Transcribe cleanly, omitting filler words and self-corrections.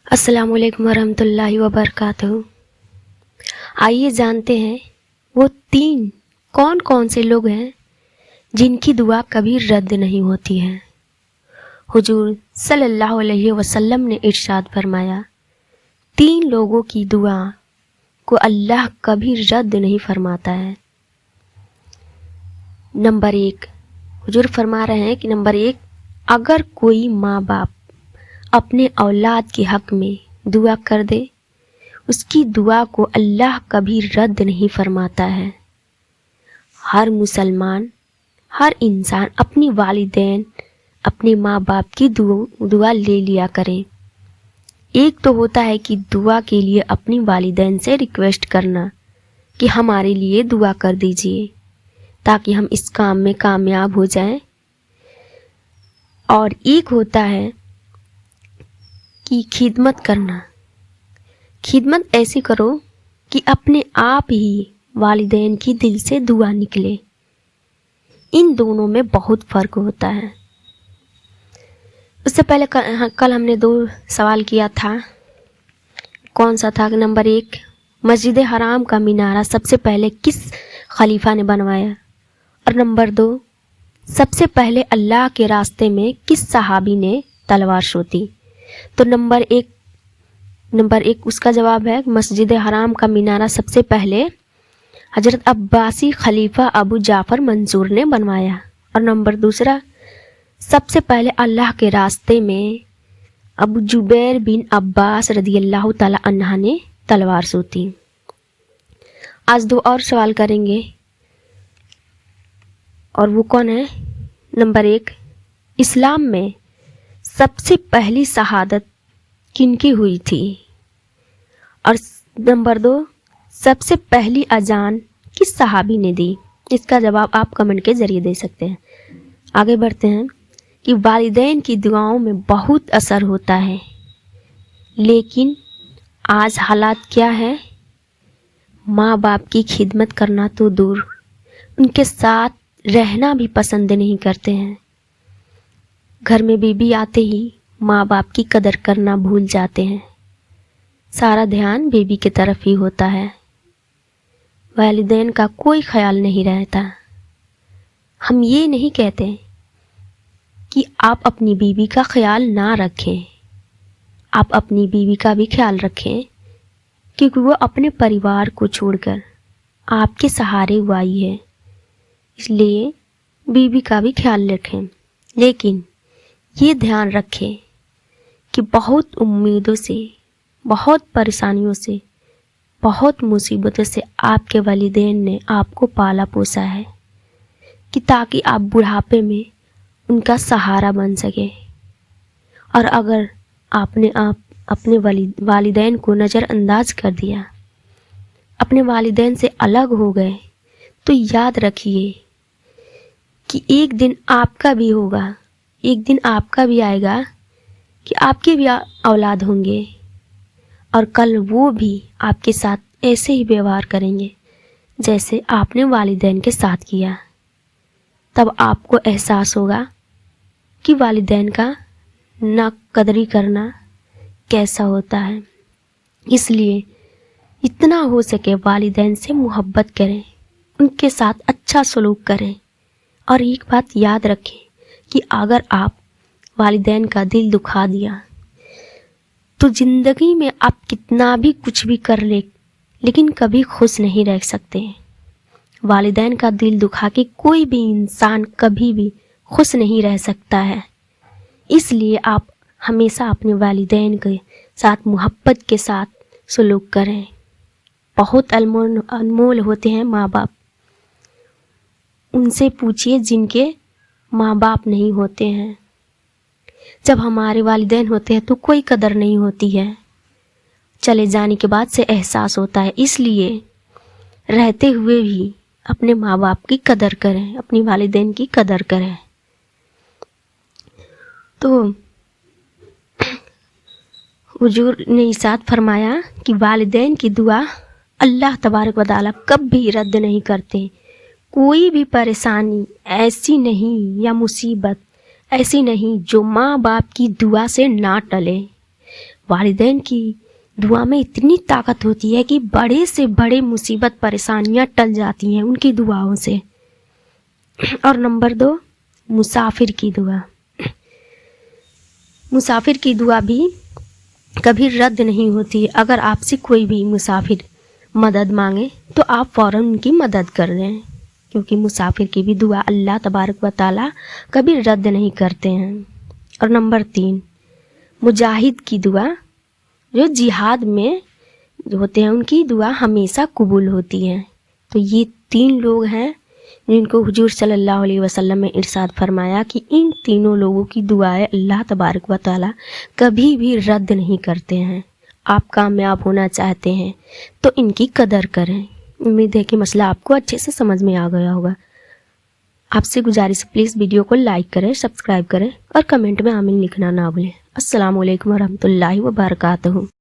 السلام علیکم ورحمۃ اللہ وبرکاتہ۔ آئیے جانتے ہیں وہ 3 کون سے لوگ ہیں جن کی دعا کبھی رد نہیں ہوتی ہے۔ حضور صلی اللہ علیہ وسلم نے ارشاد فرمایا، 3 لوگوں کی دعا کو اللہ کبھی رد نہیں فرماتا ہے۔ نمبر 1، حضور فرما رہے ہیں کہ نمبر 1، اگر کوئی ماں باپ اپنے اولاد کے حق میں دعا کر دے، اس کی دعا کو اللہ کبھی رد نہیں فرماتا ہے۔ ہر مسلمان، ہر انسان اپنی والدین، اپنے ماں باپ کی دعا لے لیا کریں۔ ایک تو ہوتا ہے کہ دعا کے لیے اپنی والدین سے ریکویسٹ کرنا کہ ہمارے لیے دعا کر دیجئے تاکہ ہم اس کام میں کامیاب ہو جائیں، اور ایک ہوتا ہے کہ خدمت کرنا۔ خدمت ایسی کرو کہ اپنے آپ ہی والدین کی دل سے دعا نکلے۔ ان دونوں میں بہت فرق ہوتا ہے۔ اس سے پہلے کل ہم نے 2 سوال کیا تھا۔ کون سا تھا؟ نمبر 1، مسجد حرام کا مینارہ سب سے پہلے کس خلیفہ نے بنوایا؟ اور نمبر 2، سب سے پہلے اللہ کے راستے میں کس صحابی نے تلوار شوتی؟ تو نمبر ایک اس کا جواب ہے، مسجد حرام کا مینارہ سب سے پہلے حضرت عباسی خلیفہ ابو جعفر منصور نے بنوایا، اور نمبر 2، سب سے پہلے اللہ کے راستے میں ابو جبیر بن عباس رضی اللہ تعالی عنہ نے تلوار سوتی۔ آج 2 اور سوال کریں گے، اور وہ کون ہے؟ نمبر 1، اسلام میں سب سے پہلی شہادت کن کی ہوئی تھی؟ اور نمبر 2، سب سے پہلی اذان کس صحابی نے دی؟ اس کا جواب آپ کمنٹ کے ذریعے دے سکتے ہیں۔ آگے بڑھتے ہیں کہ والدین کی دعاؤں میں بہت اثر ہوتا ہے، لیکن آج حالات کیا ہے؟ ماں باپ کی خدمت کرنا تو دور، ان کے ساتھ رہنا بھی پسند نہیں کرتے ہیں۔ گھر میں بیوی آتے ہی ماں باپ کی قدر کرنا بھول جاتے ہیں، سارا دھیان بیوی کی طرف ہی ہوتا ہے، والدین کا کوئی خیال نہیں رہتا۔ ہم یہ نہیں کہتے کہ آپ اپنی بیوی کا خیال نہ رکھیں، آپ اپنی بیوی کا بھی خیال رکھیں، کیونکہ وہ اپنے پریوار کو چھوڑ کر آپ کے سہارے آئی ہے، اس لیے بیوی کا بھی خیال رکھیں۔ لیکن یہ دھیان رکھیں کہ بہت امیدوں سے، بہت پریشانیوں سے، بہت مصیبتوں سے آپ کے والدین نے آپ کو پالا پوسا ہے، کہ تاکہ آپ بڑھاپے میں ان کا سہارا بن سکے۔ اور اگر آپ نے اپنے والدین کو نظر انداز کر دیا، اپنے والدین سے الگ ہو گئے، تو یاد رکھیے کہ ایک دن آپ کا بھی ہوگا، ایک دن آپ کا بھی آئے گا کہ آپ کے بھی اولاد ہوں گے، اور کل وہ بھی آپ کے ساتھ ایسے ہی ویوہار کریں گے جیسے آپ نے والدین کے ساتھ کیا۔ تب آپ کو احساس ہوگا کہ والدین کا نا قدری کرنا کیسا ہوتا ہے۔ اس لیے اتنا ہو سکے والدین سے محبت کریں، ان کے ساتھ اچھا سلوک کریں، اور ایک بات یاد رکھیں کہ اگر آپ والدین کا دل دکھا دیا تو زندگی میں آپ کتنا بھی کچھ بھی کر لیں، لیکن کبھی خوش نہیں رہ سکتے۔ والدین کا دل دکھا کے کوئی بھی انسان کبھی بھی خوش نہیں رہ سکتا ہے۔ اس لیے آپ ہمیشہ اپنے والدین کے ساتھ محبت کے ساتھ سلوک کریں۔ بہت انمول ہوتے ہیں ماں باپ، ان سے پوچھئے جن کے ماں باپ نہیں ہوتے ہیں۔ جب ہمارے والدین ہوتے ہیں تو کوئی قدر نہیں ہوتی ہے، چلے جانے کے بعد سے احساس ہوتا ہے۔ اس لیے رہتے ہوئے بھی اپنے ماں باپ کی قدر کریں، اپنی والدین کی قدر کریں۔ تو حضور نے ارشاد فرمایا کہ والدین کی دعا اللہ تبارک و تعالیٰ کبھی رد نہیں کرتے۔ کوئی بھی پریشانی ایسی نہیں یا مصیبت ایسی نہیں جو ماں باپ کی دعا سے نہ ٹلے۔ والدین کی دعا میں اتنی طاقت ہوتی ہے کہ بڑے سے بڑے مصیبت پریشانیاں ٹل جاتی ہیں ان کی دعاؤں سے۔ اور نمبر 2، مسافر کی دعا۔ مسافر کی دعا بھی کبھی رد نہیں ہوتی۔ اگر آپ سے کوئی بھی مسافر مدد مانگے تو آپ فوراً ان کی مدد کر دیں، کیونکہ مسافر کی بھی دعا اللہ تبارک و تعالیٰ کبھی رد نہیں کرتے ہیں۔ اور نمبر 3، مجاہد کی دعا۔ جو جہاد میں ہوتے ہیں ان کی دعا ہمیشہ قبول ہوتی ہے۔ تو یہ 3 لوگ ہیں جن کو حضور صلی اللہ علیہ وسلم نے ارشاد فرمایا کہ ان تینوں لوگوں کی دعائیں اللہ تبارک و تعالیٰ کبھی بھی رد نہیں کرتے ہیں۔ آپ کامیاب ہونا چاہتے ہیں تو ان کی قدر کریں۔ امید ہے کہ مسئلہ آپ کو اچھے سے سمجھ میں آ گیا ہوگا۔ آپ سے گزارش پلیز ویڈیو کو لائک کریں، سبسکرائب کریں اور کمنٹ میں آمین لکھنا نہ بھولیں۔ السلام علیکم ورحمۃ اللہ وبرکاتہ۔